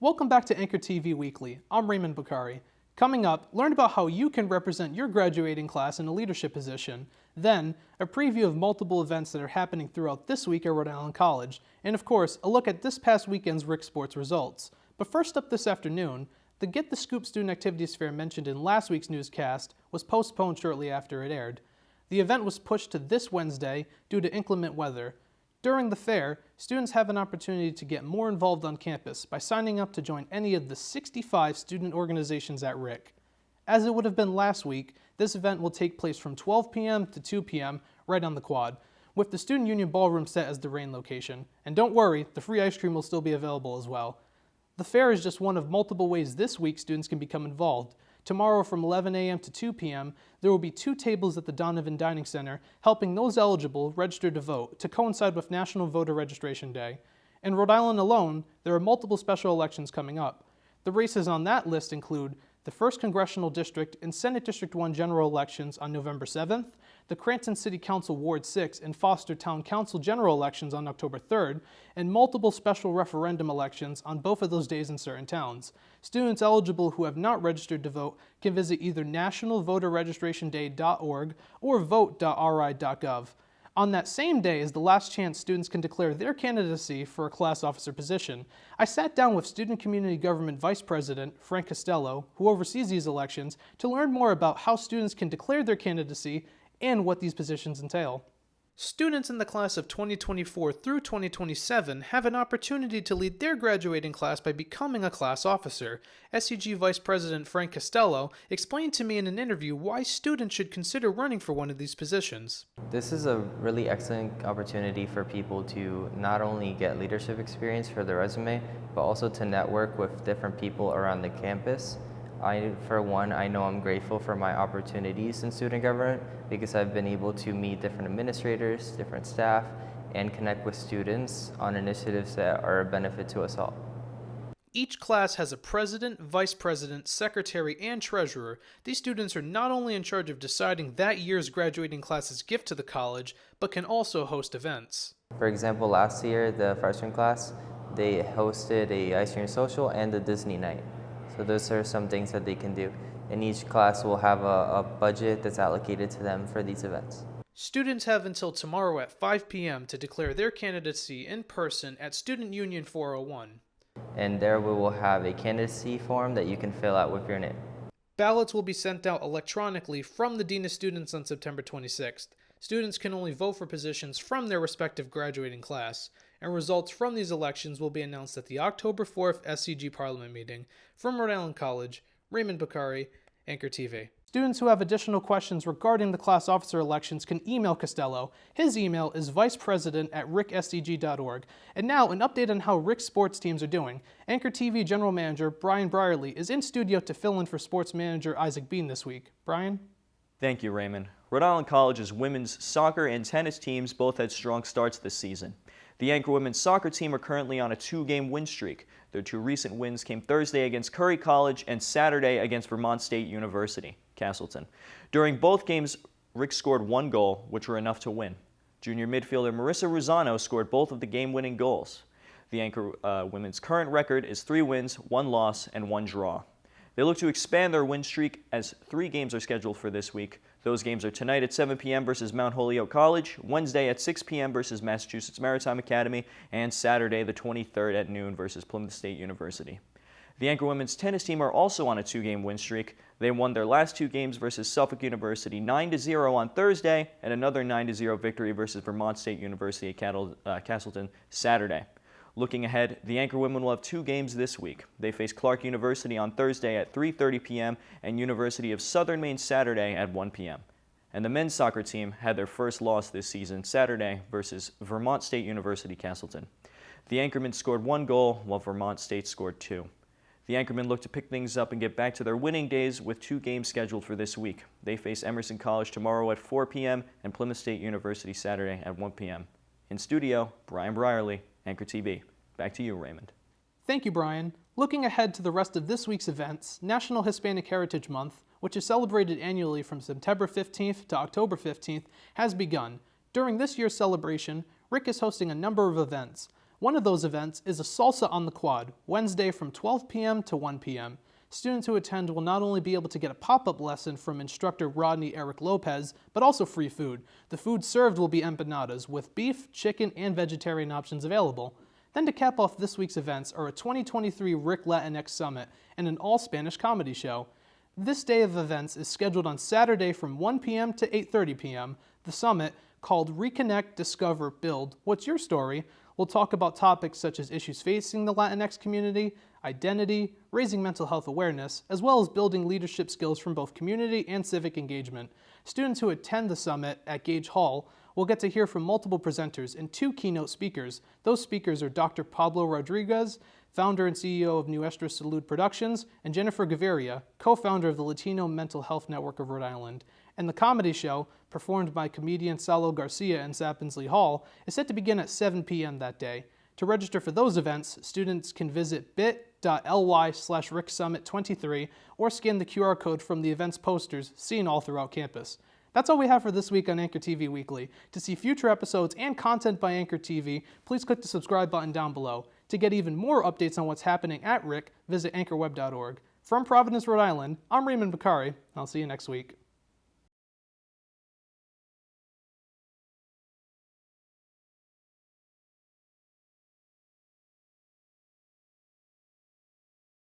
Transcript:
Welcome back to Anchor TV Weekly. I'm Raymond Baccari. Coming up, learn about how you can represent your graduating class in a leadership position. Then, a preview of multiple events that are happening throughout this week at Rhode Island College. And of course, a look at this past weekend's Rick Sports results. But first up this afternoon, the Get the Scoop Student Activities Fair mentioned in last week's newscast was postponed shortly after it aired. The event was pushed to this Wednesday due to inclement weather. During the fair, students have an opportunity to get more involved on campus by signing up to join any of the 65 student organizations at RIC. As it would have been last week, this event will take place from 12 p.m. to 2 p.m. right on the quad, with the Student Union Ballroom set as the rain location. And don't worry, the free ice cream will still be available as well. The fair is just one of multiple ways this week students can become involved. Tomorrow from 11 a.m. to 2 p.m., there will be 2 tables at the Donovan Dining Center helping those eligible register to vote to coincide with National Voter Registration Day. In Rhode Island alone, there are multiple special elections coming up. The races on that list include the 1st Congressional District and Senate District 1 general elections on November 7th, the Cranston City Council Ward 6 and Foster Town Council general elections on October 3rd, and multiple special referendum elections on both of those days in certain towns. Students eligible who have not registered to vote can visit either nationalvoterregistrationday.org or vote.ri.gov. On that same day is the last chance students can declare their candidacy for a class officer position. I sat down with Student Community Government Vice President Frank Costello, who oversees these elections, to learn more about how students can declare their candidacy and what these positions entail. Students in the class of 2024 through 2027 have an opportunity to lead their graduating class by becoming a class officer. SCG Vice President Frank Costello explained to me in an interview why students should consider running for one of these positions. This is a really excellent opportunity for people to not only get leadership experience for their resume, but also to network with different people around the campus. For one, I know I'm grateful for my opportunities in student government because I've been able to meet different administrators, different staff, and connect with students on initiatives that are a benefit to us all. Each class has a president, vice president, secretary, and treasurer. These students are not only in charge of deciding that year's graduating class's gift to the college, but can also host events. For example, last year, the freshman class, they hosted a ice cream social and a Disney night. So those are some things that they can do. And each class will have a budget that's allocated to them for these events. Students have until tomorrow at 5 p.m. to declare their candidacy in person at Student Union 401. And there we will have a candidacy form that you can fill out with your name. Ballots will be sent out electronically from the Dean of Students on September 26th. Students can only vote for positions from their respective graduating class, and results from these elections will be announced at the October 4th SCG Parliament meeting. From Rhode Island College, Raymond Baccari, Anchor TV. Students who have additional questions regarding the class officer elections can email Costello. His email is vicepresident@ric.edu.org. And now, an update on how Rick sports teams are doing. Anchor TV General Manager Brian Brierly is in studio to fill in for Sports Manager Isaac Bean this week. Brian? Thank you, Raymond. Rhode Island College's women's soccer and tennis teams both had strong starts this season. The Anchor women's soccer team are currently on a 2-game win streak. Their 2 recent wins came Thursday against Curry College and Saturday against Vermont State University, Castleton. During both games, Rick scored 1 goal, which were enough to win. Junior midfielder Marissa Rosano scored both of the game-winning goals. The Anchor women's current record is 3 wins, 1 loss, and 1 draw. They look to expand their win streak as 3 games are scheduled for this week. Those games are tonight at 7 p.m. versus Mount Holyoke College, Wednesday at 6 p.m. versus Massachusetts Maritime Academy, and Saturday the 23rd at noon versus Plymouth State University. The Anchor women's tennis team are also on a 2-game win streak. They won their last 2 games versus Suffolk University 9-0 on Thursday, and another 9-0 victory versus Vermont State University at Castleton Saturday. Looking ahead, the Anchor women will have 2 games this week. They face Clark University on Thursday at 3:30 p.m. and University of Southern Maine Saturday at 1 p.m. And the men's soccer team had their first loss this season Saturday versus Vermont State University Castleton. The Anchormen scored 1 goal while Vermont State scored 2. The Anchormen look to pick things up and get back to their winning days with 2 games scheduled for this week. They face Emerson College tomorrow at 4 p.m. and Plymouth State University Saturday at 1 p.m. In studio, Brian Brierly, Anchor TV. Back to you, Raymond. Thank you, Brian. Looking ahead to the rest of this week's events, National Hispanic Heritage Month, which is celebrated annually from September 15th to October 15th, has begun. During this year's celebration, RIC is hosting a number of events. One of those events is a Salsa on the Quad, Wednesday from 12 p.m. to 1 p.m. Students who attend will not only be able to get a pop-up lesson from instructor Rodney Eric Lopez, but also free food. The food served will be empanadas, with beef, chicken, and vegetarian options available. Then to cap off this week's events are a 2023 RIC Latinx Summit and an all-Spanish comedy show. This day of events is scheduled on Saturday from 1 p.m. to 8:30 p.m. The summit, called Reconnect, Discover, Build, What's Your Story?, will talk about topics such as issues facing the Latinx community, identity, raising mental health awareness, as well as building leadership skills from both community and civic engagement. Students who attend the summit at Gage Hall will get to hear from multiple presenters and 2 keynote speakers. Those speakers are Dr. Pablo Rodriguez, founder and CEO of Nuestra Salud Productions, and Jennifer Gaviria, co-founder of the Latino Mental Health Network of Rhode Island. And the comedy show, performed by comedian Salo Garcia in Sappensley Hall, is set to begin at 7 p.m. that day. To register for those events, students can visit bit.ly/RicSummit23 or scan the QR code from the event's posters seen all throughout campus. That's all we have for this week on Anchor TV Weekly. To see future episodes and content by Anchor TV, please click the subscribe button down below. To get even more updates on what's happening at RIC, visit anchorweb.org. From Providence, Rhode Island, I'm Raymond Baccari. I'll see you next week.